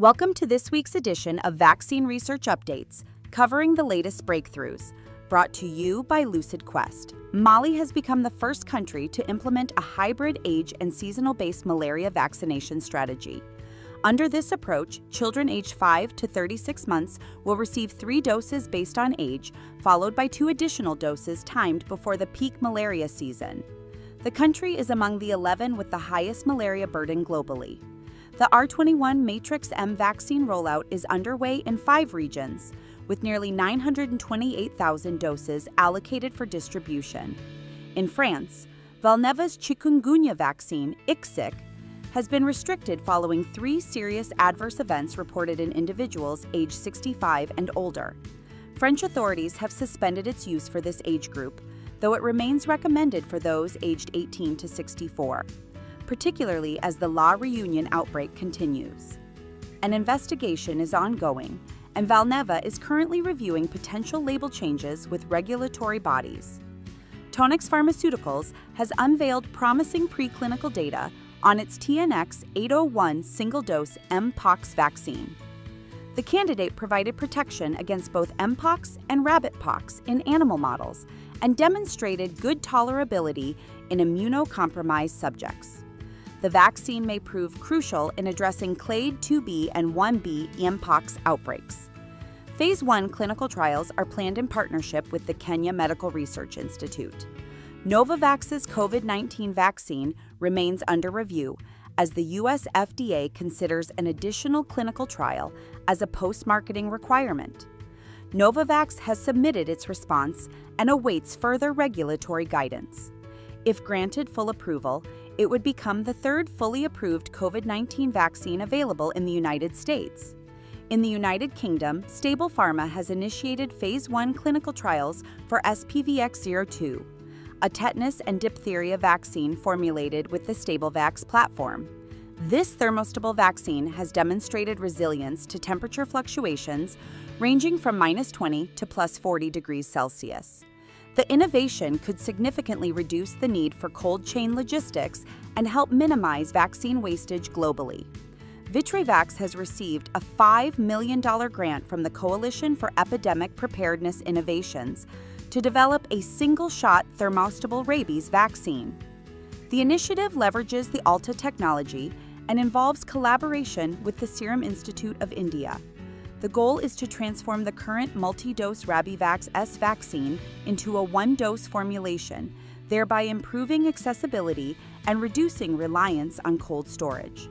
Welcome to this week's edition of Vaccine Research Updates, covering the latest breakthroughs, brought to you by LucidQuest. Mali has become the first country to implement a hybrid age and seasonal-based malaria vaccination strategy. Under this approach, children aged 5 to 36 months will receive 3 doses based on age, followed by 2 additional doses timed before the peak malaria season. The country is among the 11 with the highest malaria burden globally. The R21 Matrix M vaccine rollout is underway in 5 regions, with nearly 928,000 doses allocated for distribution. In France, Valneva's chikungunya vaccine, IXIC, has been restricted following 3 serious adverse events reported in individuals aged 65 and older. French authorities have suspended its use for this age group, though it remains recommended for those aged 18 to 64. Particularly as the La Réunion outbreak continues. An investigation is ongoing, and Valneva is currently reviewing potential label changes with regulatory bodies. Tonix Pharmaceuticals has unveiled promising preclinical data on its TNX 801 single-dose mpox vaccine. The candidate provided protection against both mpox and rabbitpox in animal models and demonstrated good tolerability in immunocompromised subjects. The vaccine may prove crucial in addressing clade 2B and 1B mpox outbreaks. Phase 1 clinical trials are planned in partnership with the Kenya Medical Research Institute. Novavax's COVID-19 vaccine remains under review as the U.S. FDA considers an additional clinical trial as a post-marketing requirement. Novavax has submitted its response and awaits further regulatory guidance. If granted full approval, it would become the 3rd fully approved COVID-19 vaccine available in the United States. In the United Kingdom, Stable Pharma has initiated Phase 1 clinical trials for SPVX02, a tetanus and diphtheria vaccine formulated with the StableVax platform. This thermostable vaccine has demonstrated resilience to temperature fluctuations ranging from -20 to +40 degrees Celsius. The innovation could significantly reduce the need for cold chain logistics and help minimize vaccine wastage globally. Vitravax has received a $5 million grant from the Coalition for Epidemic Preparedness Innovations to develop a single-shot thermostable rabies vaccine. The initiative leverages the Alta technology and involves collaboration with the Serum Institute of India. The goal is to transform the current multi-dose Rabivax S vaccine into a 1-dose formulation, thereby improving accessibility and reducing reliance on cold storage.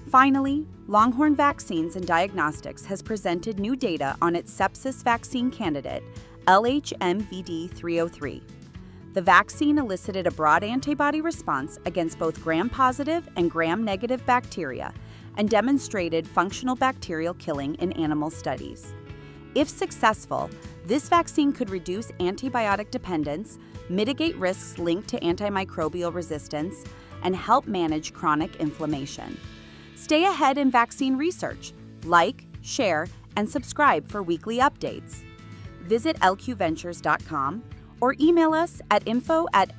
Finally, Longhorn Vaccines and Diagnostics has presented new data on its sepsis vaccine candidate, LHMVD-303. The vaccine elicited a broad antibody response against both gram-positive and gram-negative bacteria, and demonstrated functional bacterial killing in animal studies. If successful, this vaccine could reduce antibiotic dependence, mitigate risks linked to antimicrobial resistance, and help manage chronic inflammation. Stay ahead in vaccine research. Like, share, and subscribe for weekly updates. Visit lqventures.com or email us at info@lq